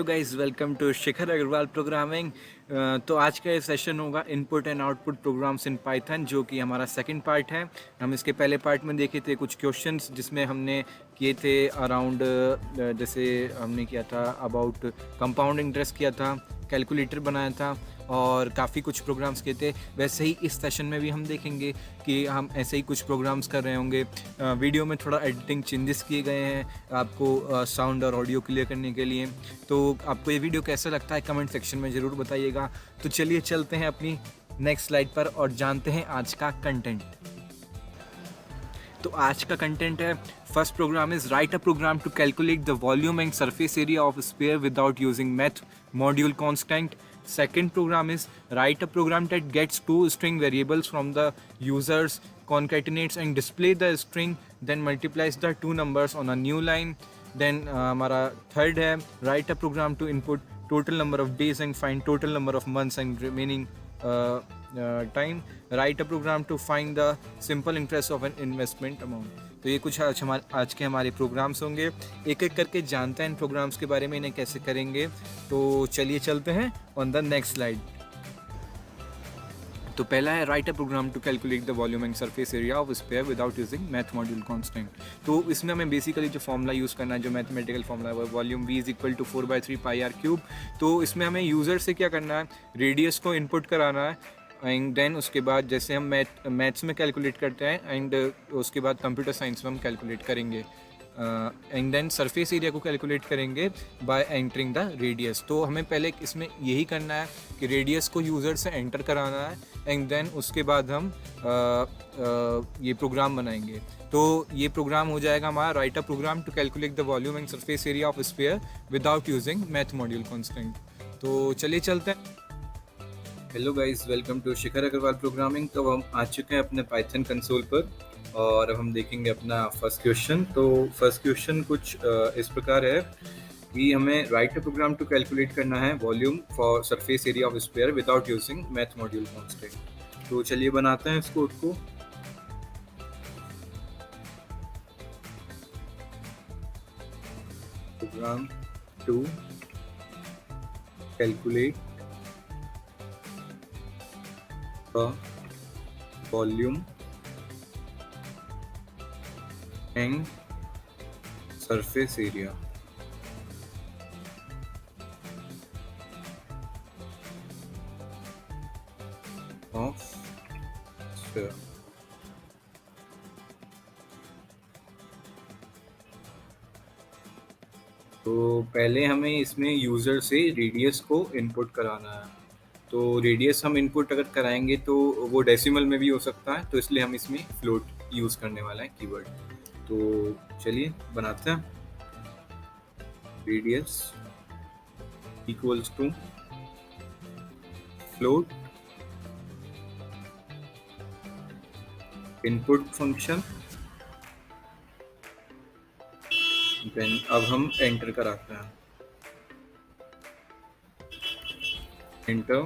Guys, welcome to Shikhar Agarwal programming. तो आज का ये सेशन होगा input and output programs in Python, जो कि हमारा सेकंड पार्ट है। हम इसके पहले पार्ट में देखे थे कुछ क्वेश्चंस, जिसमें हमने किए थे अराउंड, जैसे हमने किया था अबाउट कंपाउंड इंटरेस्ट किया था, कैलकुलेटर बनाया था और काफ़ी कुछ प्रोग्राम्स किए थे। वैसे ही इस सेशन में भी हम देखेंगे कि हम ऐसे ही कुछ प्रोग्राम्स कर रहे होंगे। वीडियो में थोड़ा एडिटिंग चेंजेस किए गए हैं आपको साउंड और ऑडियो क्लियर करने के लिए। तो आपको ये वीडियो कैसा लगता है कमेंट सेक्शन में ज़रूर बताइएगा। तो चलिए चलते हैं अपनी नेक्स्ट स्लाइड पर और जानते हैं आज का कंटेंट। तो आज का कंटेंट है, first program is write a program to calculate the volume and surface area of sphere without using math module constant. Second program is write a program that gets two string variables from the users, concatenates and display the string, then multiplies the two numbers on a new line. Then हमारा third है write a program to input total number of days and find total number of months and remaining time. Write a program to find the simple interest of an investment amount. तो ये कुछ आज के हमारे programmes होंगे। एक एक करके जानते हैं इन प्रोग्राम्स के बारे में, इन्हें कैसे करेंगे। तो चलिए चलते हैं ऑन द नेक्स्ट स्लाइड। तो पहला है write a program to calculate the volume and surface area of sphere without using math module constant. तो इसमें हमें बेसिकली जो फॉर्मूला यूज़ करना है, जो मैथमेटिकल फॉर्मूला है, वो volume v is equal to 4/3 pi r cube. तो इसमें हमें यूज़र से क्या करना है, रेडियस को इनपुट कराना है एंड देन उसके बाद जैसे हम मैथ्स में कैलकुलेट करते हैं एंड उसके बाद कंप्यूटर साइंस में हम कैलकुलेट करेंगे एंड देन सरफेस एरिया को कैलकुलेट करेंगे बाय एंटरिंग द रेडियस। तो हमें पहले इसमें यही करना है कि रेडियस को यूज़र से एंटर कराना है एंड देन उसके बाद हम ये प्रोग्राम बनाएंगे। तो ये प्रोग्राम हो जाएगा हमारा write a program to calculate the volume and surface area of sphere without using math module constant. तो चलिए चलते हैं। Hello guys, welcome to Shikhar Agarwal programming. तो हम आ चुके हैं अपने पाइथन कंसोल पर और अब हम देखेंगे अपना फर्स्ट क्वेश्चन। तो फर्स्ट क्वेश्चन कुछ इस प्रकार है कि हमें write a program to calculate करना है volume for surface area of sphere without using math module constant. तो चलिए बनाते हैं इस कोड को। Program to calculate volume and surface area of sphere. तो पहले हमें इसमें यूज़र से रेडियस को इनपुट कराना है। तो रेडियस हम इनपुट अगर कराएंगे तो वो डेसिमल में भी हो सकता है, तो इसलिए हम इसमें फ्लोट यूज़ करने वाला है कीवर्ड। तो चलिए बनाते हैं। Radius equals to float input function, then अब हम एंटर कराते हैं। Enter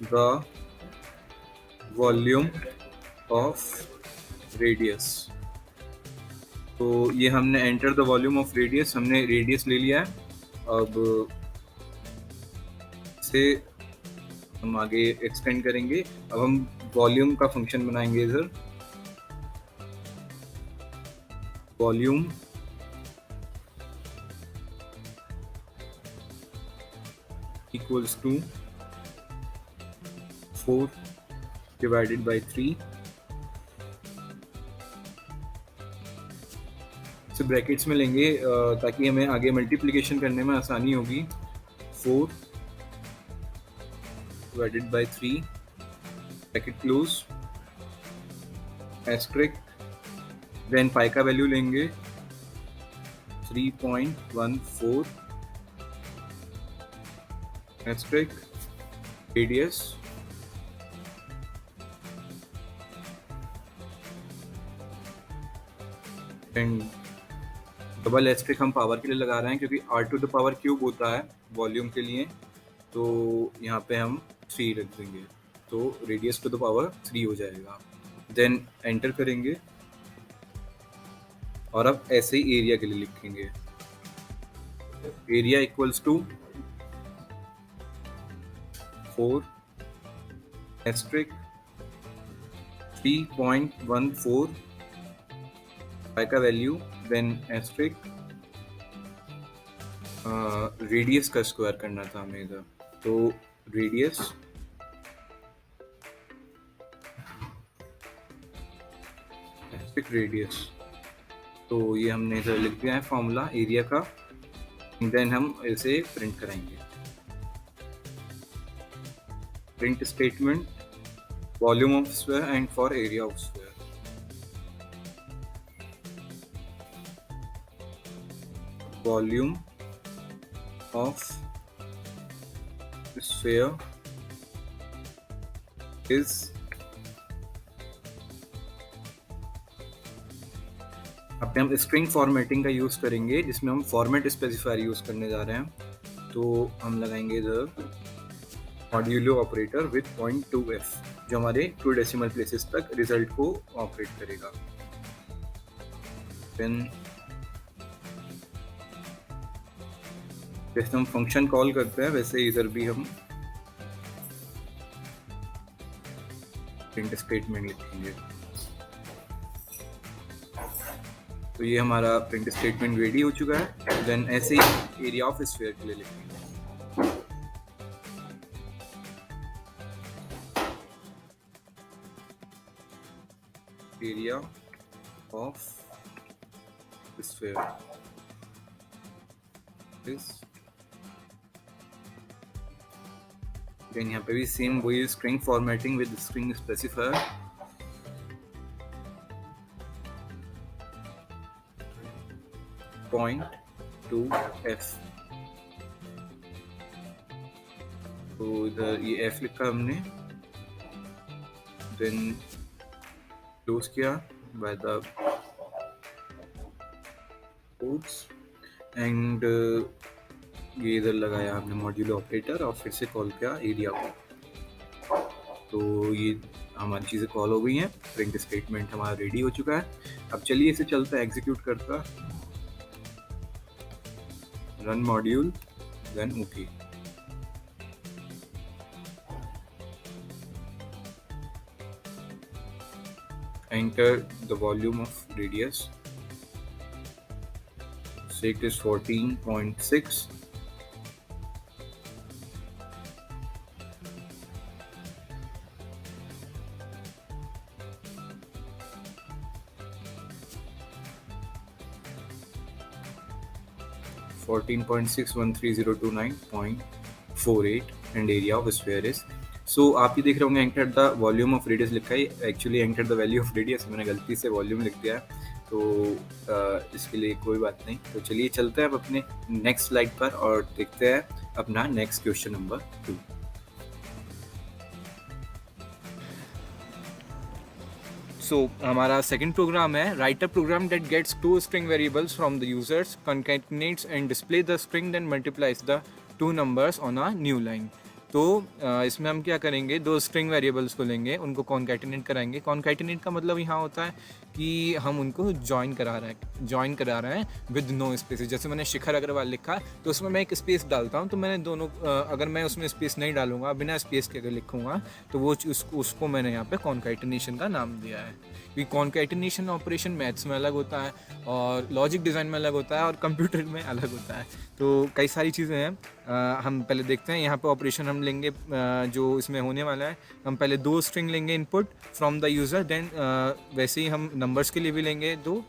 the volume of radius. तो ये हमने enter the volume of radius, हमने रेडियस ले लिया है। अब से हम आगे एक्सटेंड करेंगे। अब हम वॉल्यूम का फंक्शन बनाएंगे इधर। Volume equals to 4 divided by 3। इसे ब्रैकेट्स में लेंगे ताकि हमें आगे मल्टीप्लिकेशन करने में आसानी होगी। 4 divided by 3 bracket close, asterisk, then pi का वैल्यू लेंगे 3.14, asterisk radius, and double asterisk हम पावर के लिए लगा रहे हैं क्योंकि r to the power cube होता है वॉल्यूम के लिए। तो यहाँ पे हम 3 रख देंगे, तो रेडियस टू द पावर 3 हो जाएगा। देन एंटर करेंगे और अब ऐसे ही एरिया के लिए लिखेंगे एरिया इक्वल्स टू 4 एस्ट्रिक 3.14 पाई का वैल्यू, देन एस्ट्रिक रेडियस का स्क्वायर करना था हमें इधर, तो रेडियस एस्ट्रिक रेडियस, तो ये हमने इधर लिख दिया है फॉर्मूला एरिया का, देन हम इसे प्रिंट कराएंगे। Print statement volume of square and for area of square. Volume of sphere is अब हम स्ट्रिंग फॉर्मेटिंग का यूज करेंगे, जिसमें हम फॉर्मेट स्पेसिफायर यूज करने जा रहे हैं। तो हम लगाएंगे इधर मॉड्यूलो ऑपरेटर विद 0.2f, जो हमारे 2 डेसिमल प्लेसेस तक रिजल्ट को ऑपरेट करेगा। देन जैसे हम फंक्शन कॉल करते हैं वैसे इधर भी हम प्रिंट स्टेटमेंट लिखेंगे। तो ये हमारा प्रिंट स्टेटमेंट रेडी हो चुका है। देन ऐसे ही एरिया ऑफ स्फीयर के लिए लिखेंगे। Area of sphere is, then यहाँ पे भी सेम वही string formatting with string specifier. .2f, तो इधर ये f लिखा हमने, देन क्लोज किया बाय द कोट्स एंड ये इधर लगाया हमने मॉड्यूलो ऑपरेटर और फिर से कॉल किया एरिया को। तो ये हमारी चीज़ें कॉल हो गई हैं, प्रिंट स्टेटमेंट हमारा रेडी हो चुका है। अब चलिए इसे चलता है एग्जीक्यूट करता, run module, then okay. Enter the volume of radius, say it is 14.6, and area of sphere is, सो आप ये देख रहे होंगे enter the volume of radius लिखा है, actually enter the value of radius, मैंने गलती से वॉल्यूम लिख दिया है, तो इसके लिए कोई बात नहीं। तो चलिए चलते हैं अब अपने नेक्स्ट स्लाइड पर और देखते हैं अपना नेक्स्ट क्वेश्चन नंबर 2। सो हमारा सेकंड प्रोग्राम है, write a program that gets 2 string variables from the users, concatenates and display the string, then multiplies the 2 numbers on a new line. तो इसमें हम क्या करेंगे, 2 स्ट्रिंग वेरिएबल्स को लेंगे, उनको कॉन्कैटिनेट कराएंगे। कॉन्कैटिनेट का मतलब यहाँ होता है कि हम उनको ज्वाइन करा रहे हैं विद नो स्पेसेस। जैसे मैंने शिखर अग्रवाल लिखा है तो उसमें मैं एक स्पेस डालता हूँ, तो मैंने दोनों अगर मैं उसमें स्पेस नहीं डालूंगा, बिना स्पेस के अगर लिखूंगा, तो वो उसको मैंने यहाँ पे कॉन्कैटिनेशन का नाम दिया है। क्योंकि कॉन्कैटिनेशन ऑपरेशन मैथ्स में अलग होता है और लॉजिक डिज़ाइन में अलग होता है और कंप्यूटर में अलग होता है, तो कई सारी चीज़ें हैं। हम पहले देखते हैं यहाँ पे ऑपरेशन हम लेंगे जो इसमें होने वाला है। हम पहले 2 स्ट्रिंग लेंगे input from the user, then वैसे ही हम नंबर्स के लिए भी लेंगे 2,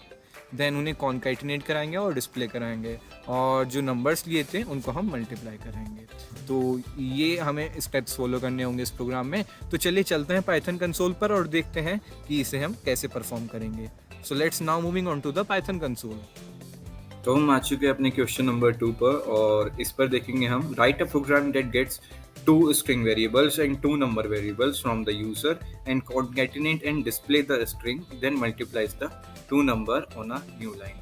देन उन्हें कॉन्कैटिनेट कराएंगे और डिस्प्ले कराएंगे, और जो नंबर्स लिए थे उनको हम मल्टीप्लाई करेंगे। तो ये हमें स्टेप्स फॉलो करने होंगे इस प्रोग्राम में। तो चलिए चलते हैं पाइथन कंसोल पर और देखते हैं कि इसे हम कैसे परफॉर्म करेंगे। So let's now moving on to the Python console. तो हम आ चुके हैं अपने क्वेश्चन नंबर 2 पर, और इस पर देखेंगे हम write a program that gets 2 string variables and 2 number variables from the user and concatenate and display the string, then multiplies the 2 number on a new line।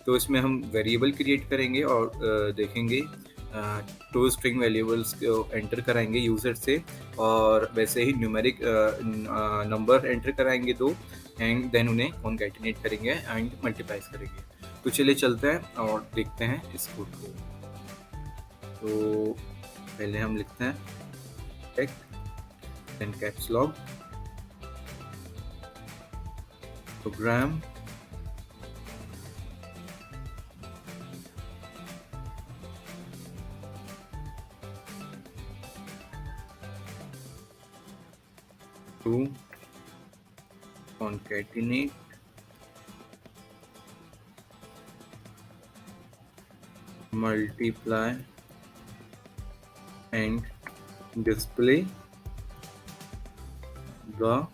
तो इसमें हम वेरिएबल क्रिएट करेंगे और देखेंगे 2 स्ट्रिंग वेरिएबल्स को enter कराएंगे user से, और वैसे ही न्यूमेरिक नंबर एंटर कराएंगे 2, एंड देन उन्हें कॉन्कैटिनेट करेंगे एंड मल्टीप्लाइज करेंगे। तो चलिए चलते हैं और देखते हैं इस कोड को। तो पहले हम लिखते हैं take, then caps lock, program to concatenate multiply and display the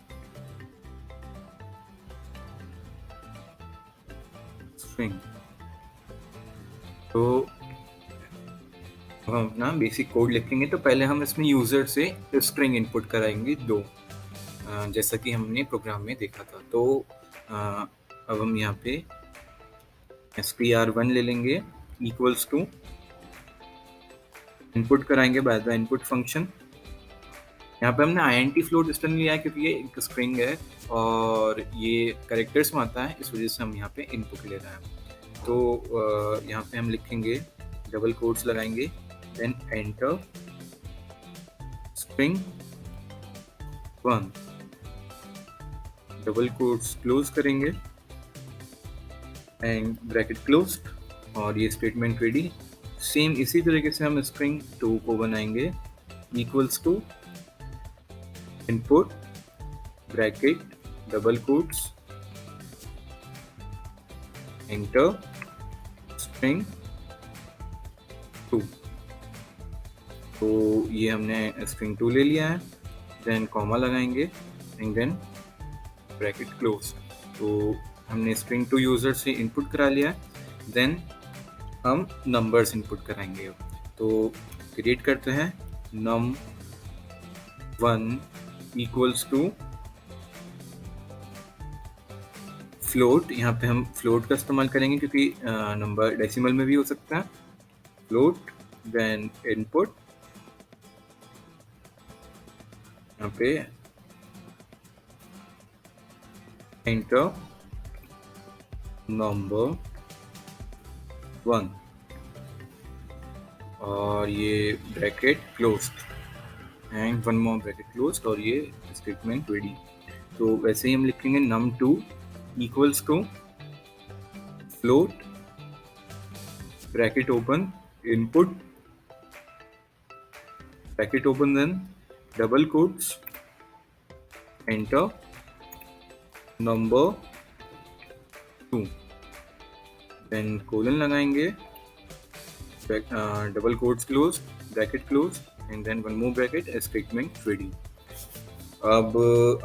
string। तो हम अपना बेसिक कोड लिखेंगे। तो पहले हम इसमें यूजर से स्ट्रिंग इनपुट कराएंगे 2, जैसा कि हमने प्रोग्राम में देखा था। तो अब हम यहाँ पे str1 ले लेंगे इक्वल्स टू इनपुट कराएंगे बाय द इनपुट फंक्शन। यहाँ पे हमने int फ्लोट स्ट्रिंग लिया है क्योंकि ये एक स्ट्रिंग है और ये कैरेक्टर्स में आता है, इस वजह से हम यहाँ पे इनपुट ले रहे हैं। तो यहाँ पे हम लिखेंगे, डबल कोट्स लगाएंगे, then enter string 1, double quotes close करेंगे एंड ब्रैकेट क्लोज, और ये स्टेटमेंट रेडी। सेम इसी तरीके से हम स्ट्रिंग 2 को बनाएंगे equals to input bracket double quotes enter string 2। तो ये हमने स्ट्रिंग 2 ले लिया है, देन कॉमा लगाएंगे एंड देन ब्रैकेट क्लोज। तो हमने स्ट्रिंग 2 यूजर से इनपुट करा लिया, देन हम नंबर्स इनपुट कराएंगे। तो क्रिएट करते हैं num1 इक्वल्स टू फ्लोट। यहाँ पे हम फ्लोट का इस्तेमाल करेंगे क्योंकि नंबर डेसिमल में भी हो सकता है। फ्लोट, देन इनपुट, यहाँ पे एंटर नंबर 1 और ये bracket closed end one more bracket closed, और ये स्टेटमेंट रेडी। तो वैसे ही हम लिखेंगे num2 equals to float bracket open input bracket open, then double quotes enter number 2, then colon लगाएंगे, double quotes close bracket close and then one more bracket, statement ready. अब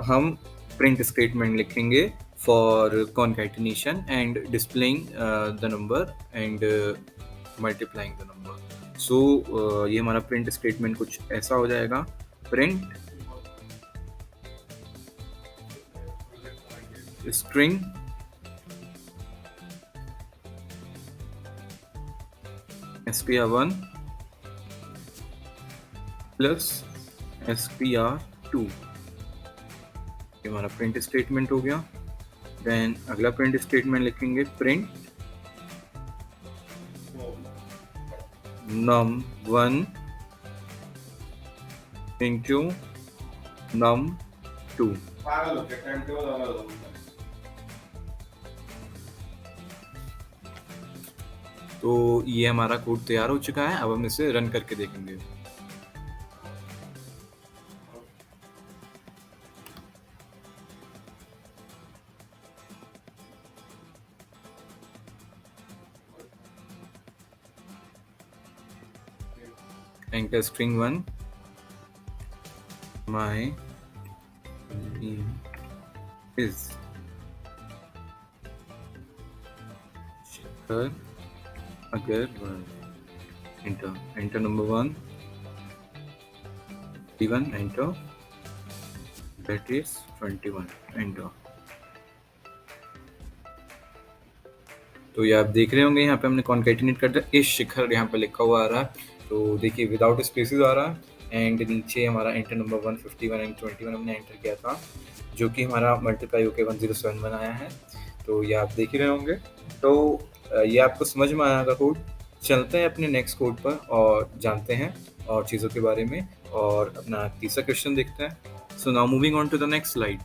हम प्रिंट स्टेटमेंट लिखेंगे for concatenation and displaying the number and multiplying the number। So ये हमारा print statement कुछ ऐसा हो जाएगा, print string str1 plus str2, ये हमारा प्रिंट स्टेटमेंट हो गया। देन अगला प्रिंट स्टेटमेंट लिखेंगे, प्रिंट num1 इंटू num2। तो ये हमारा कोड तैयार हो चुका है। अब हम इसे रन करके देखेंगे। enter string 1, my name is Shikhar Agarwal, enter number 1, 21, enter, that is 21, enter। तो ये आप देख रहे होंगे यहाँ पे हमने कॉन्केटिनेट कर दिया, इस शिखर यहाँ पे लिखा हुआ आ रहा है। तो देखिए विदाउट स्पेसेस आ रहा है एंड नीचे हमारा एंटर नंबर 151 एंड 21 हमने एंटर किया था, जो कि हमारा मल्टीप्लाई होकर 107 बनाया है। तो ये आप देख ही रहे होंगे। तो ये आपको समझ में आया होगा कोड। चलते हैं अपने नेक्स्ट कोड पर और जानते हैं और चीज़ों के बारे में और अपना तीसरा क्वेश्चन देखते हैं। So now moving on to the next slide.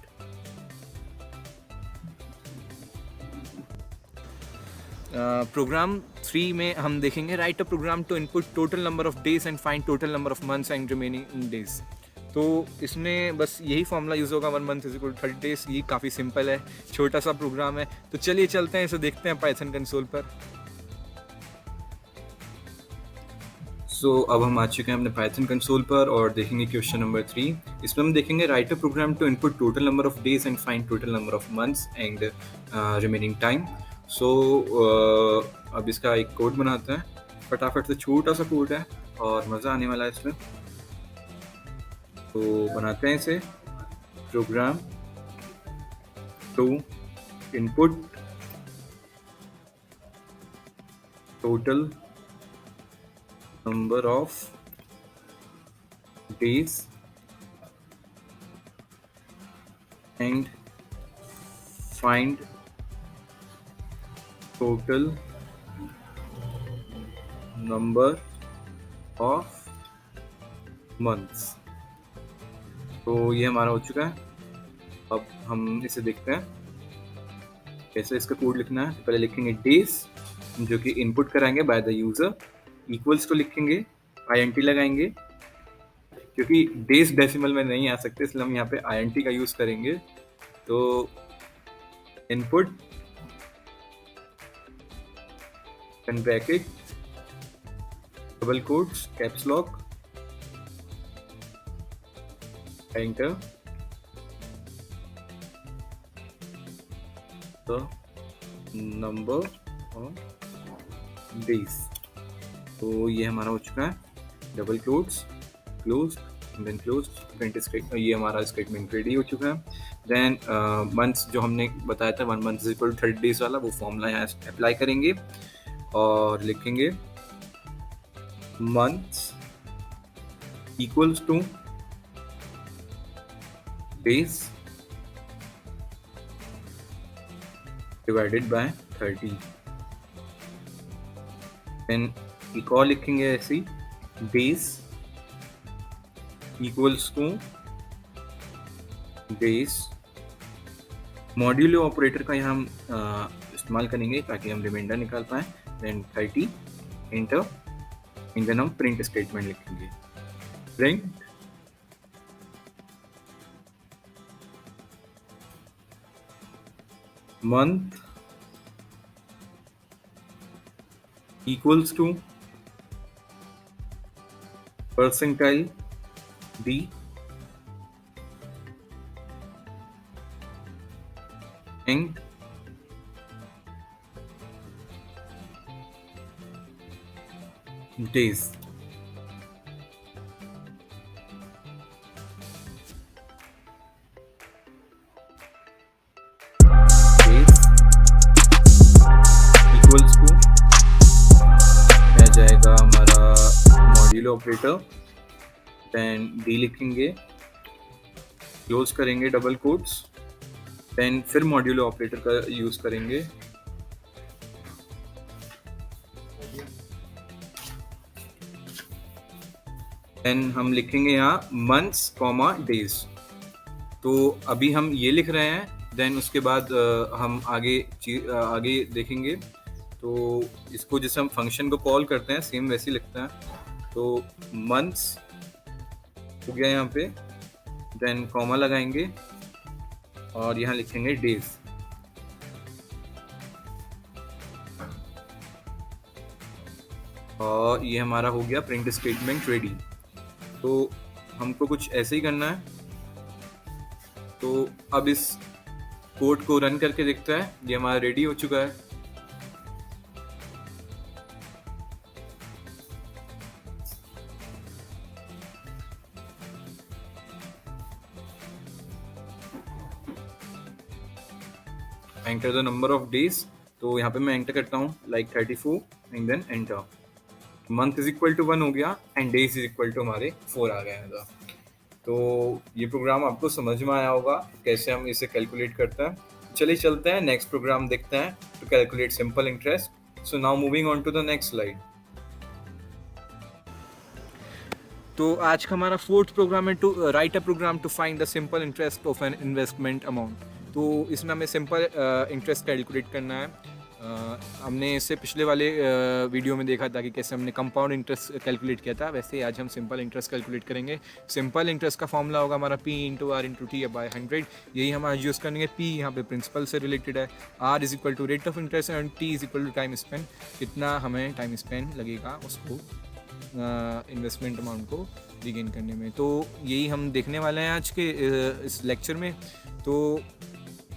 Program 3 में हम देखेंगे write a program to input total number of days and find total number of months and remaining days. तो इसमें बस यही फॉर्मूला यूज़ होगा, 1 month is equal to 30 days. ये काफ़ी सिंपल है, छोटा सा प्रोग्राम है। तो चलिए चलते हैं, इसे देखते हैं पाइथन कंसोल पर। सो अब हम आ चुके हैं अपने पाइथन कंसोल पर और देखेंगे क्वेश्चन नंबर 3। इसमें हम देखेंगे write a program to input total number of days and find total number of months and remaining time. So अब इसका एक कोड बनाते हैं फटाफट से। छोटा सा कोड है और मज़ा आने वाला है इसमें। तो बनाते हैं इसे, program to input total number of days and find total number of months। तो ये हमारा हो चुका है। अब हम इसे देखते हैं कैसे इसका कोड लिखना है। पहले लिखेंगे डेज, जो कि इनपुट कराएंगे बाय द यूज़र, इक्वल्स को लिखेंगे, INT लगाएंगे, क्योंकि डेज डेसिमल में नहीं आ सकते इसलिए हम यहाँ पे INT का यूज़ करेंगे। तो input and bracket double quotes caps lock enter the number of days. तो ये हमारा हो चुका है, double quotes close then close print statement. ये हमारा स्टेटमेंट रेडी हो चुका है। देन मंथ्स जो हमने बताया था 1 month is equal to 30 days वाला, वो फॉर्मूला यहाँ अप्लाई करेंगे और लिखेंगे months equals to days divided by 30। देन एक और लिखेंगे ऐसी, days equals to days, modulo operator का यहाँ हम इस्तेमाल करेंगे ताकि हम रिमाइंडर निकाल पाएँ। देन 30 एंटर, एंड देन हम प्रिंट स्टेटमेंट लिखेंगे, print month equals to percentile D and days। days equals to जाएगा हमारा मॉड्यूलो ऑपरेटर, देन डी लिखेंगे, क्लोज करेंगे डबल कोट्स, देन फिर मॉड्यूलो ऑपरेटर का यूज करेंगे, देन हम लिखेंगे यहाँ मंथ्स कॉमा डेज। तो अभी हम ये लिख रहे हैं, देन उसके बाद हम आगे देखेंगे। तो इसको जैसे हम फंक्शन को कॉल करते हैं सेम वैसे ही लिखते हैं। तो मंथ्स हो गया यहाँ पे, देन कॉमा लगाएंगे और यहाँ लिखेंगे डेज। और ये हमारा हो गया प्रिंट स्टेटमेंट रेडी। तो हमको कुछ ऐसे ही करना है। तो अब इस कोड को रन करके देखते हैं। ये हमारा रेडी हो चुका है। Enter the number of days, तो यहाँ पे मैं एंटर करता हूँ like 34 and then enter. Month is equal to 1 हो गया and days is equal to हमारे 4 आ गया था। तो ये प्रोग्राम आपको समझ में आया होगा कैसे हम इसे कैलकुलेट करते हैं। चलिए चलते हैं नेक्स्ट प्रोग्राम देखते हैं to calculate simple interest. So now moving on to the next slide. तो आज का हमारा फोर्थ प्रोग्राम है to write a program to find the simple interest of an investment amount. तो इसमें हमें सिंपल इंटरेस्ट कैलकुलेट करना है। हमने इससे पिछले वाले वीडियो में देखा था कि कैसे हमने कंपाउंड इंटरेस्ट कैलकुलेट किया था, वैसे आज हम सिंपल इंटरेस्ट कैलकुलेट करेंगे। सिंपल इंटरेस्ट का फॉर्मूला होगा हमारा P into R into T by 100। यही हम आज यूज़ करेंगे। P यहाँ पे प्रिंसिपल से रिलेटेड है, R is equal to rate of interest and T is equal to time spend. कितना हमें टाइम स्पेंड लगेगा उसको इन्वेस्टमेंट अमाउंट को रिगेन करने में। तो यही हम देखने वाले हैं आज के इस लेक्चर में। तो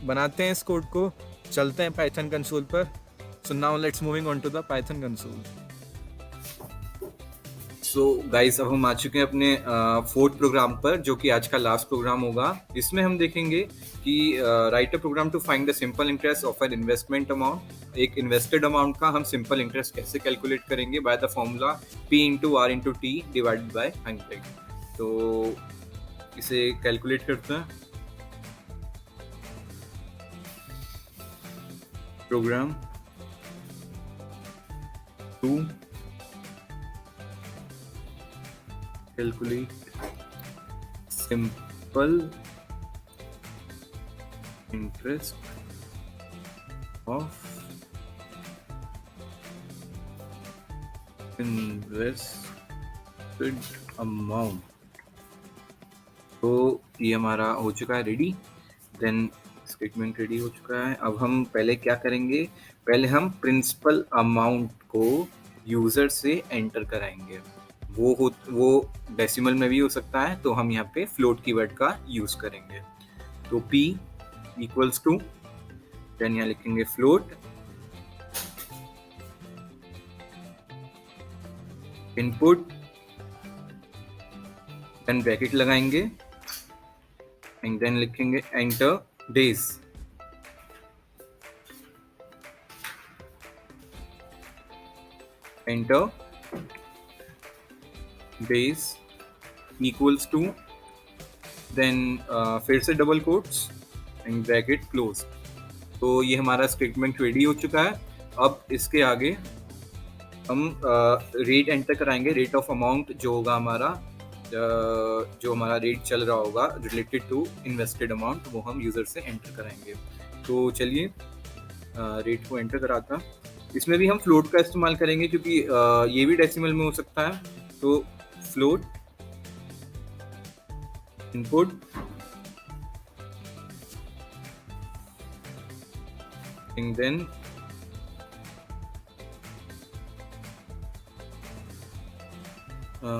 बनाते हैं इस कोड को, चलते हैं पाइथन कंसोल पर। So now let's moving on to the Python console. So guys, अब हम आ चुके हैं अपने फोर्थ प्रोग्राम पर, जो कि आज का लास्ट प्रोग्राम होगा। इसमें हम देखेंगे कि write a program to find the simple interest of an investment amount. एक इन्वेस्टेड अमाउंट का हम सिंपल इंटरेस्ट कैसे कैलकुलेट करेंगे by the formula P into R into T divided by 100। तो इसे कैलकुलेट करते हैं। Program to calculate simple interest of invested amount। तो ये हमारा हो चुका है रेडी। देन स्टेटमेंट रेडी हो चुका है। अब हम पहले क्या करेंगे, पहले हम प्रिंसिपल अमाउंट को यूजर से एंटर कराएंगे। वो डेसिमल में भी हो सकता है, तो हम यहाँ पे फ्लोट कीवर्ड का यूज करेंगे। तो P इक्वल्स टू, देन यहाँ लिखेंगे फ्लोट, इनपुट, देन ब्रैकेट लगाएंगे एंड देन लिखेंगे enter days. Enter days equals to, देन फिर से double quotes and bracket close. तो ये हमारा स्टेटमेंट रेडी हो चुका है। अब इसके आगे हम रेट एंटर कराएंगे, रेट ऑफ अमाउंट जो होगा हमारा, जो हमारा रेट चल रहा होगा रिलेटेड टू इन्वेस्टेड अमाउंट, वो हम यूजर से एंटर कराएंगे। तो चलिए रेट को एंटर कराता। इसमें भी हम फ्लोट का इस्तेमाल करेंगे क्योंकि ये भी डेसिमल में हो सकता है। तो float, input, and then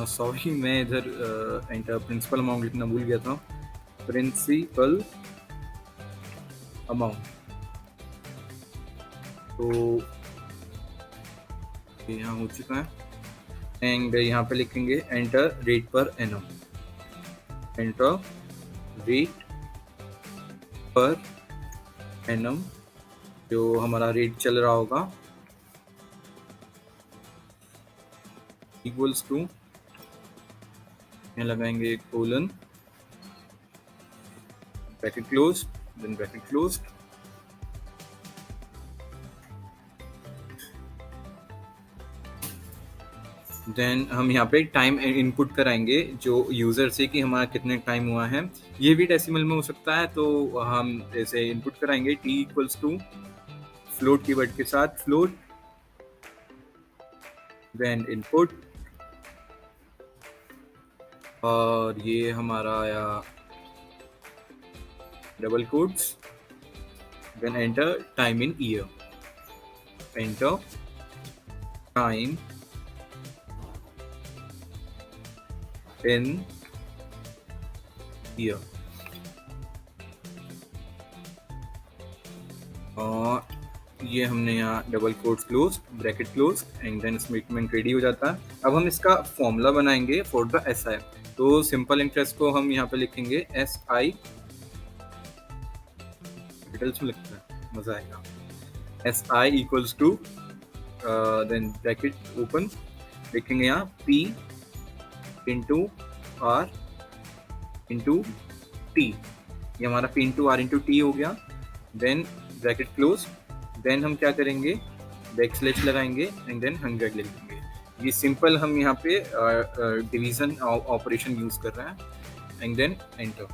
sorry, मैं इधर एंटर प्रिंसिपल अमाउंट लिखना भूल गया था। प्रिंसिपल अमाउंट, तो यहाँ हो चुका है। एंड यहाँ पे लिखेंगे enter rate per annum. Enter rate per annum, जो हमारा रेट चल रहा होगा, इक्वल्स टू, यहाँ लगाएंगे colon, bracket close, then bracket close. Then हम यहाँ पे टाइम इनपुट कराएंगे जो यूजर से कि हमारा कितने टाइम हुआ है। ये भी डेसिमल में हो सकता है, तो हम ऐसे इनपुट कराएंगे T equals to float keyword के साथ फ्लोट, देन इनपुट, और ये हमारा आया double quotes, then enter time in year. Enter time in year. और ये हमने यहाँ double quotes close, bracket close, and then statement ready हो जाता है। अब हम इसका फॉर्मूला बनाएंगे फॉर द SI। तो सिंपल इंटरेस्ट को हम यहाँ पे लिखेंगे SI, कैपिटल्स में लिखते हैं, मजा आएगा। SI equals to, then bracket open, लिखेंगे यहाँ P into R into T। ये हमारा P into R into T हो गया। देन ब्रैकेट क्लोज, देन हम क्या करेंगे, बैकस्लैश लगाएंगे एंड देन 100 लिखेंगे। ये सिंपल हम यहाँ पे डिवीजन ऑपरेशन यूज कर रहे हैं and then enter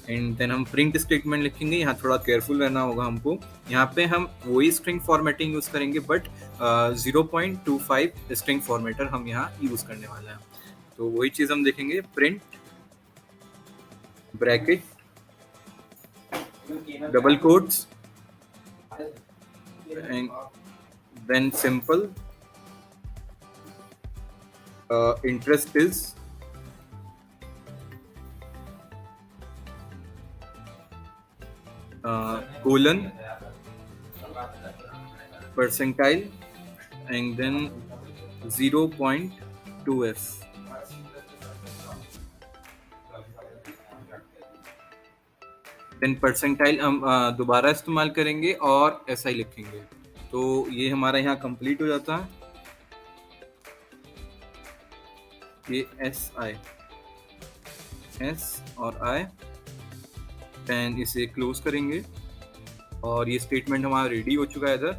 and then हम प्रिंट स्टेटमेंट लिखेंगे। यहाँ थोड़ा केयरफुल रहना होगा हमको। यहाँ पे हम वही स्ट्रिंग फॉर्मेटिंग यूज करेंगे बट 0.25 स्ट्रिंग फॉर्मेटर हम यहाँ यूज करने वाले हैं। तो वही चीज हम देखेंगे, print bracket double quotes and then simple interest is colon percentile and then 0.2f then percentile हम दोबारा इस्तेमाल करेंगे और ऐसा ही लिखेंगे। तो ये हमारा यहाँ कंप्लीट हो जाता है। ये एस और आई, देन इसे क्लोज करेंगे और ये स्टेटमेंट हमारा रेडी हो चुका है इधर।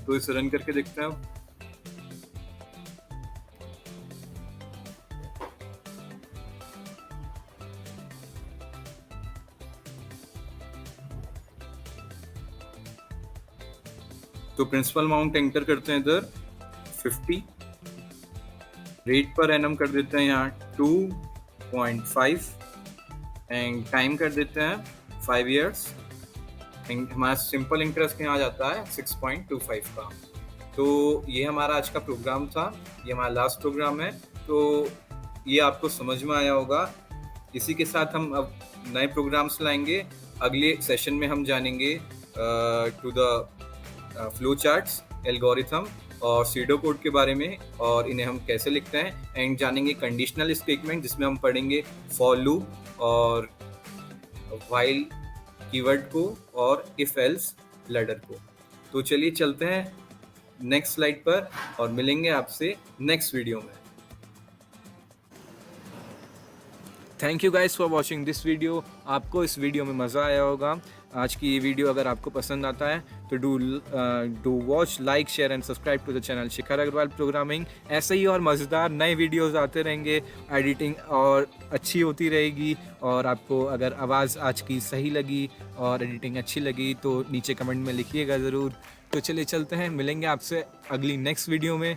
तो इसे रन करके देखते हैं अब। तो प्रिंसिपल अमाउंट एंटर करते हैं इधर 50, रेट पर एनम कर देते हैं यहाँ 2.5 एंड टाइम कर देते हैं 5 years एंड हमारा सिंपल इंटरेस्ट यहाँ आ जाता है 6.25 का। तो ये हमारा आज का प्रोग्राम था, ये हमारा लास्ट प्रोग्राम है। तो ये आपको समझ में आया होगा। इसी के साथ हम अब नए प्रोग्राम्स लाएंगे। अगले सेशन में हम जानेंगे to the flow charts, algorithm और सीडो कोड के बारे में और इन्हें हम कैसे लिखते हैं एंड जानेंगे कंडीशनल स्टेटमेंट जिसमें हम पढ़ेंगे फॉर लूप और व्हाइल कीवर्ड को और इफ एल्स लैडर को। तो चलिए चलते हैं नेक्स्ट स्लाइड पर और मिलेंगे आपसे नेक्स्ट वीडियो में। Thank you guys for watching this video. आपको इस वीडियो में मज़ा आया होगा। आज की ये वीडियो अगर आपको पसंद आता है तो do watch, like, share and subscribe to the channel Shikhar Agarwal programming. ऐसे ही और मज़ेदार नए वीडियोस आते रहेंगे, एडिटिंग और अच्छी होती रहेगी। और आपको अगर आवाज़ आज की सही लगी और एडिटिंग अच्छी लगी तो नीचे कमेंट में लिखिएगा ज़रूर। तो चलिए चलते हैं, मिलेंगे आपसे अगली नेक्स्ट वीडियो में।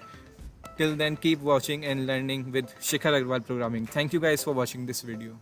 Till then, keep watching and learning with Shikhar Agrawal Programming. Thank you guys for watching this video.